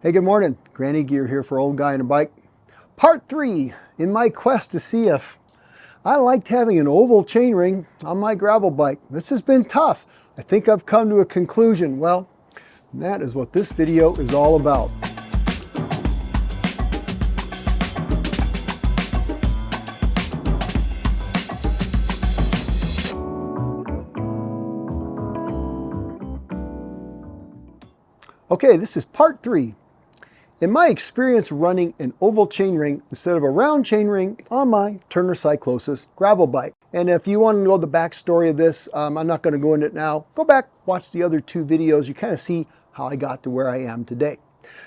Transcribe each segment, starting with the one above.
Hey, good morning. Granny Gear here for Old Guy on a Bike. Part 3 in my quest to see if I liked having an oval chainring on my gravel bike. This has been tough. I think I've come to a conclusion. Well, that is what this video is all about. Okay, this is part 3. In my experience running an oval chainring instead of a round chainring on my Turner Cyclosis gravel bike. And if you want to know the backstory of this, I'm not going to go into it now. Go back, watch the other 2 videos. You kind of see how I got to where I am today.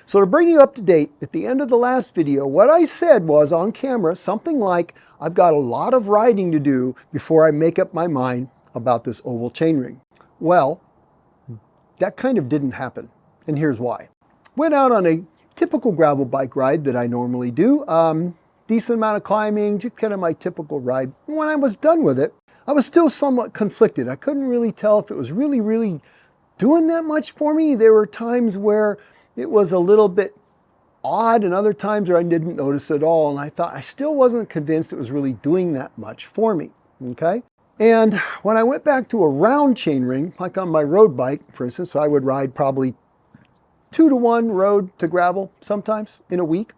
So to bring you up to date, at the end of the last video, what I said was on camera, something like, I've got a lot of riding to do before I make up my mind about this oval chainring. Well, that kind of didn't happen. And here's why. Went out on a typical gravel bike ride that I normally do. Decent amount of climbing, just kind of my typical ride. When I was done with it, I was still somewhat conflicted. I couldn't really tell if it was really doing that much for me. There were times where it was a little bit odd and other times where I didn't notice at all. And I thought I still wasn't convinced it was really doing that much for me, okay? And when I went back to a round chainring, like on my road bike, for instance, so I would ride probably 2-to-1 road to gravel sometimes in a week.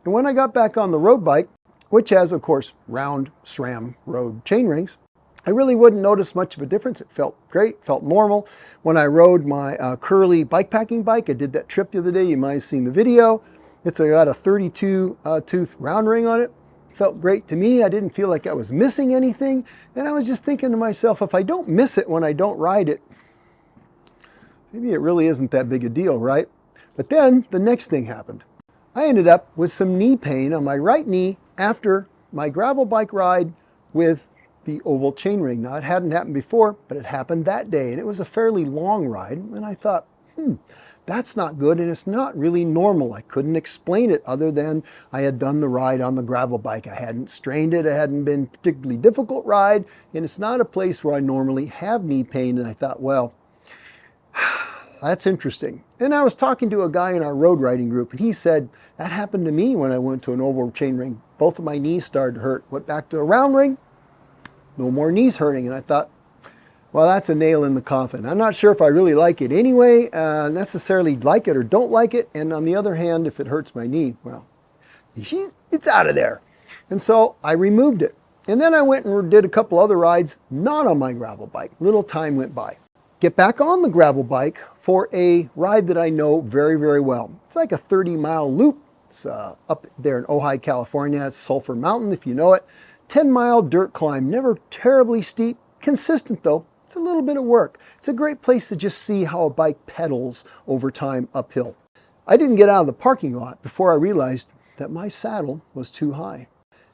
And when I got back on the road bike, which has, of course, round SRAM road chainrings, I really wouldn't notice much of a difference. It felt great, felt normal. When I rode my curly bikepacking bike, I did that trip the other day. You might have seen the video. It's got a 32 tooth round ring on it. Felt great to me. I didn't feel like I was missing anything. And I was just thinking to myself, if I don't miss it when I don't ride it, maybe it really isn't that big a deal, right? But then the next thing happened. I ended up with some knee pain on my right knee after my gravel bike ride with the oval chainring. Now, it hadn't happened before, but it happened that day. And it was a fairly long ride. And I thought, that's not good. And it's not really normal. I couldn't explain it other than I had done the ride on the gravel bike. I hadn't strained it. It hadn't been a particularly difficult ride. And it's not a place where I normally have knee pain. And I thought, well, that's interesting. And I was talking to a guy in our road riding group, and he said, that happened to me when I went to an oval chain ring. Both of my knees started to hurt. Went back to a round ring, no more knees hurting. And I thought, well, that's a nail in the coffin. I'm not sure if I really like it anyway, necessarily like it or don't like it. And on the other hand, if it hurts my knee, well, it's out of there. And so I removed it. And then I went and did a couple other rides, not on my gravel bike. Little time went by. Get back on the gravel bike for a ride that I know very well. It's like a 30-mile loop. It's up there in Ojai, California. It's Sulphur Mountain, if you know it. 10-mile dirt climb, never terribly steep, consistent though. It's a little bit of work. It's a great place to just see how a bike pedals over time uphill. I didn't get out of the parking lot before I realized that my saddle was too high.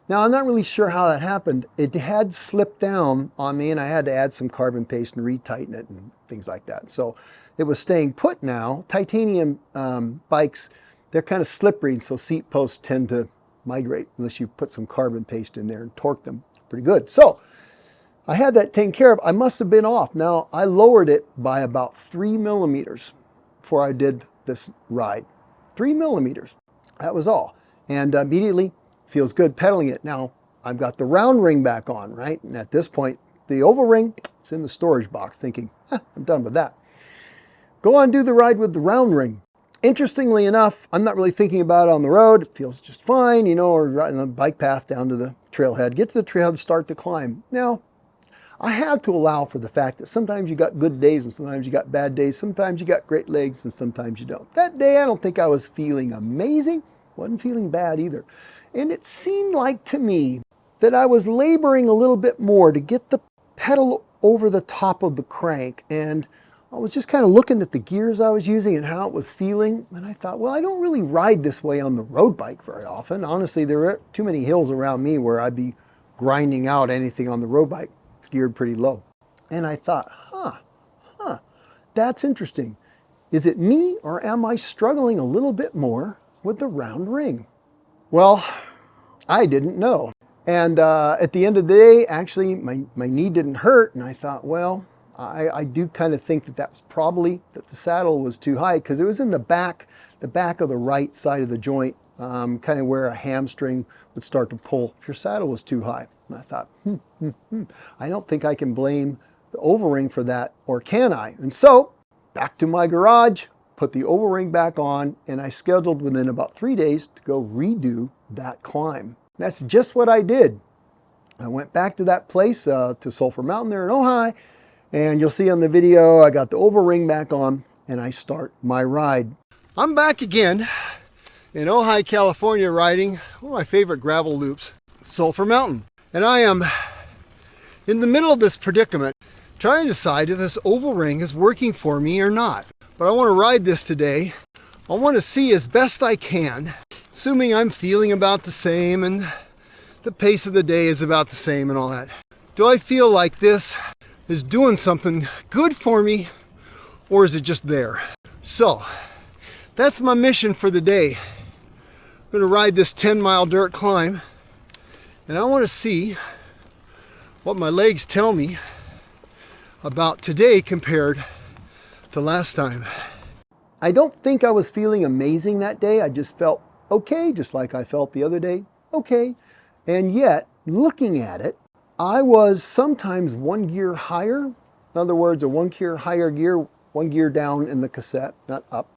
Now, I'm not really sure how that happened. It had slipped down on me and I had to add some carbon paste and retighten it and things like that. So it was staying put now. Titanium bikes, they're kind of slippery, and so seat posts tend to migrate unless you put some carbon paste in there and torque them pretty good. So I had that taken care of. I must have been off. Now, I lowered it by about 3 millimeters before I did this ride. 3 millimeters, that was all. And immediately, feels good pedaling it. Now, I've got the round ring back on, right? And at this point, the oval ring, it's in the storage box, thinking, I'm done with that. Go on, do the ride with the round ring. Interestingly enough, I'm not really thinking about it on the road. It feels just fine, you know, or riding the bike path down to the trailhead. Get to the trailhead, start to climb. Now, I have to allow for the fact that sometimes you got good days and sometimes you got bad days. Sometimes you got great legs and sometimes you don't. That day, I don't think I was feeling amazing. Wasn't feeling bad either. And it seemed like to me that I was laboring a little bit more to get the pedal over the top of the crank. And I was just kind of looking at the gears I was using and how it was feeling. And I thought, well, I don't really ride this way on the road bike very often. Honestly, there are too many hills around me where I'd be grinding out anything on the road bike. It's geared pretty low. And I thought, that's interesting. Is it me or am I struggling a little bit more with the round ring? Well, I didn't know. And at the end of the day, actually, my knee didn't hurt. And I thought, well, I do kind of think that that was probably that the saddle was too high, because it was in the back of the right side of the joint, kind of where a hamstring would start to pull if your saddle was too high. And I thought, I don't think I can blame the oval ring for that, or can I? And so back to my garage, put the oval ring back on, and I scheduled within about 3 days to go redo that climb. That's just what I did. I went back to that place, to Sulphur Mountain there in Ojai, and you'll see on the video, I got the oval ring back on, and I start my ride. I'm back again in Ojai, California, riding one of my favorite gravel loops, Sulphur Mountain. And I am in the middle of this predicament, trying to decide if this oval ring is working for me or not. But I want to ride this today. I want to see as best I can, assuming I'm feeling about the same and the pace of the day is about the same and all that. Do I feel like this is doing something good for me, or is it just there? So that's my mission for the day. I'm going to ride this 10-mile dirt climb, and I want to see what my legs tell me about today compared to last time. I don't think I was feeling amazing that day. I just felt okay, just like I felt the other day, okay. And yet, looking at it, I was sometimes one gear higher. In other words, a one gear higher gear, one gear down in the cassette, not up.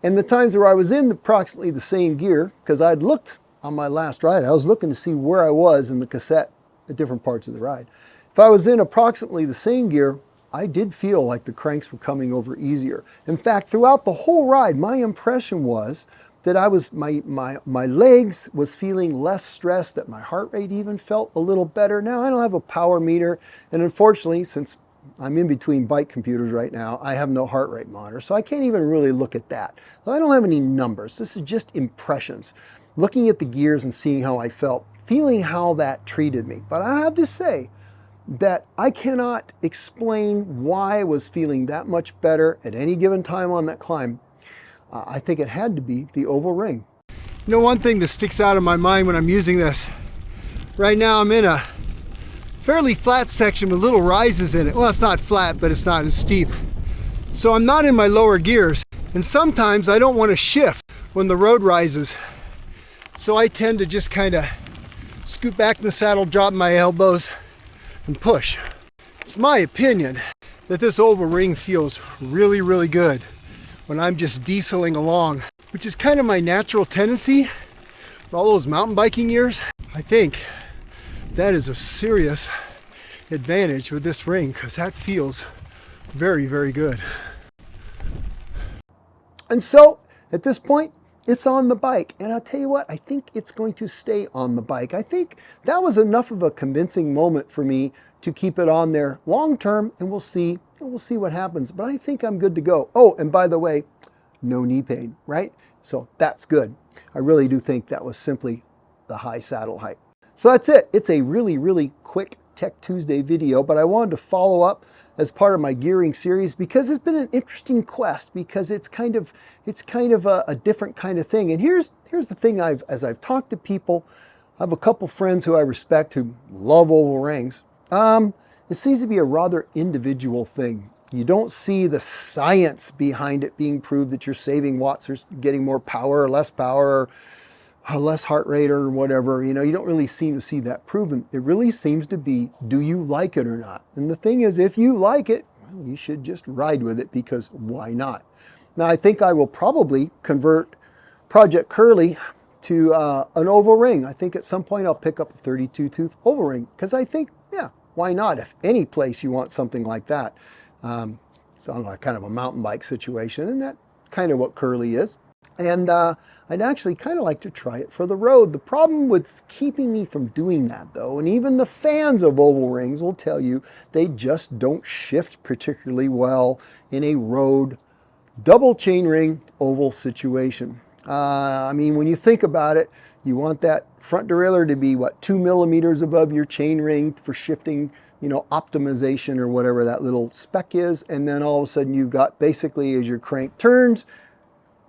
And the times where I was in approximately the same gear, because I'd looked on my last ride, I was looking to see where I was in the cassette at different parts of the ride. If I was in approximately the same gear, I did feel like the cranks were coming over easier. In fact, throughout the whole ride, my impression was that my legs was feeling less stressed, that my heart rate even felt a little better. Now, I don't have a power meter, and unfortunately, since I'm in between bike computers right now, I have no heart rate monitor, so I can't even really look at that. So I don't have any numbers. This is just impressions. Looking at the gears and seeing how I felt, feeling how that treated me. But I have to say that I cannot explain why I was feeling that much better at any given time on that climb. I think it had to be the oval ring. You know, one thing that sticks out of my mind when I'm using this, right now I'm in a fairly flat section with little rises in it. Well, it's not flat, but it's not as steep. So I'm not in my lower gears. And sometimes I don't want to shift when the road rises. So I tend to just kind of scoot back in the saddle, drop my elbows, and push. It's my opinion that this oval ring feels really, really good when I'm just dieseling along, which is kind of my natural tendency for all those mountain biking years. I think that is a serious advantage with this ring, because that feels very, very good. And so at this point, it's on the bike. And I'll tell you what, I think it's going to stay on the bike. I think that was enough of a convincing moment for me to keep it on there long term, and we'll see what happens. But I think I'm good to go. Oh, and by the way, no knee pain, right? So that's good. I really do think that was simply the high saddle height. So that's it. It's a really, really quick Tech Tuesday video, but I wanted to follow up as part of my gearing series because it's been an interesting quest, because it's kind of a different kind of thing. And here's the thing, as I've talked to people, I have a couple friends who I respect who love oval rings. It seems to be a rather individual thing. You don't see the science behind it being proved that you're saving watts or getting more power or less heart rate or whatever. You know, you don't really seem to see that proven. It really seems to be, do you like it or not? And the thing is, if you like it, well, you should just ride with it, because why not? Now, I think I will probably convert Project Curly to an oval ring. I think at some point I'll pick up a 32-tooth oval ring, because I think, yeah, why not? If any place you want something like that. It's on like kind of a mountain bike situation, and that's kind of what Curly is. And I'd actually kind of like to try it for the road. The problem with keeping me from doing that, though, and even the fans of oval rings will tell you, they just don't shift particularly well in a road double chainring oval situation. I mean, when you think about it, you want that front derailleur to be, what, 2 millimeters above your chainring for shifting, you know, optimization or whatever that little spec is. And then all of a sudden you've got, basically, as your crank turns,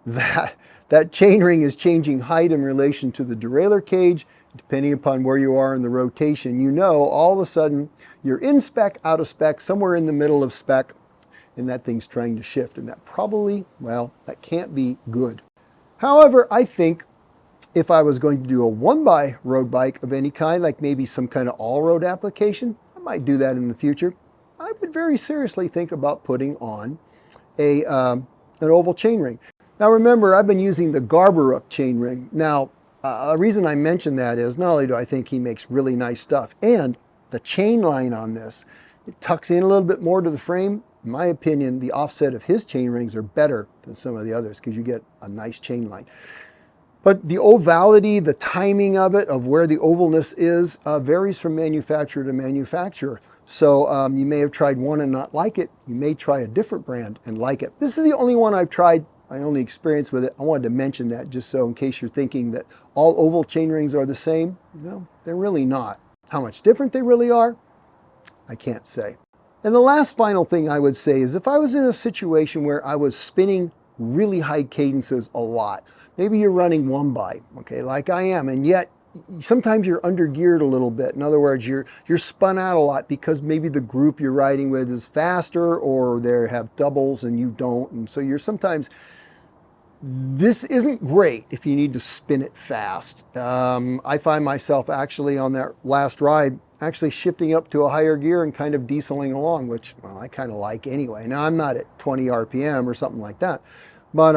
that chainring is changing height in relation to the derailleur cage, depending upon where you are in the rotation, you know all of a sudden you're in spec, out of spec, somewhere in the middle of spec, and that thing's trying to shift. And that probably, well, that can't be good. However, I think if I was going to do a one-by road bike of any kind, like maybe some kind of all-road application, I might do that in the future. I would very seriously think about putting on an oval chainring. Now remember, I've been using the Garberuk chainring. Now, the reason I mention that is not only do I think he makes really nice stuff, and the chain line on this, it tucks in a little bit more to the frame. In my opinion, the offset of his chain rings are better than some of the others because you get a nice chain line. But the ovality, the timing of it, of where the ovalness is, varies from manufacturer to manufacturer. So you may have tried one and not like it. You may try a different brand and like it. This is the only one I've tried, my only experience with it. I wanted to mention that just so in case you're thinking that all oval chain rings are the same. No, they're really not. How much different they really are, I can't say. And the last final thing I would say is if I was in a situation where I was spinning really high cadences a lot, maybe you're running one by, okay, like I am, and yet sometimes you're under geared a little bit. In other words, you're spun out a lot because maybe the group you're riding with is faster or they have doubles and you don't. And so you're sometimes, this isn't great if you need to spin it fast. I find myself actually on that last ride actually shifting up to a higher gear and kind of dieseling along, which, well, I kind of like anyway. Now, I'm not at 20 RPM or something like that, but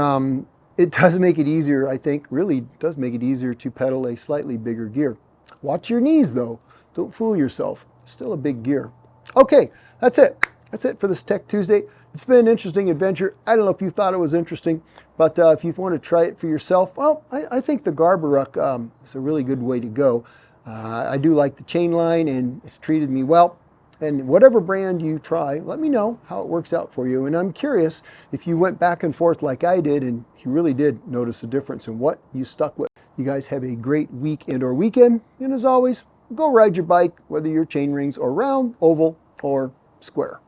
it does make it easier, I think, really does make it easier to pedal a slightly bigger gear. Watch your knees, though. Don't fool yourself. It's still a big gear. Okay, that's it. That's it for this Tech Tuesday. It's been an interesting adventure. I don't know if you thought it was interesting, but if you want to try it for yourself, well, I think the Garberuk is a really good way to go. I do like the chain line, and it's treated me well. And whatever brand you try, let me know how it works out for you. And I'm curious if you went back and forth like I did, and you really did notice a difference in what you stuck with. You guys have a great week and or weekend. And as always, go ride your bike, whether your chain rings are round, oval, or square.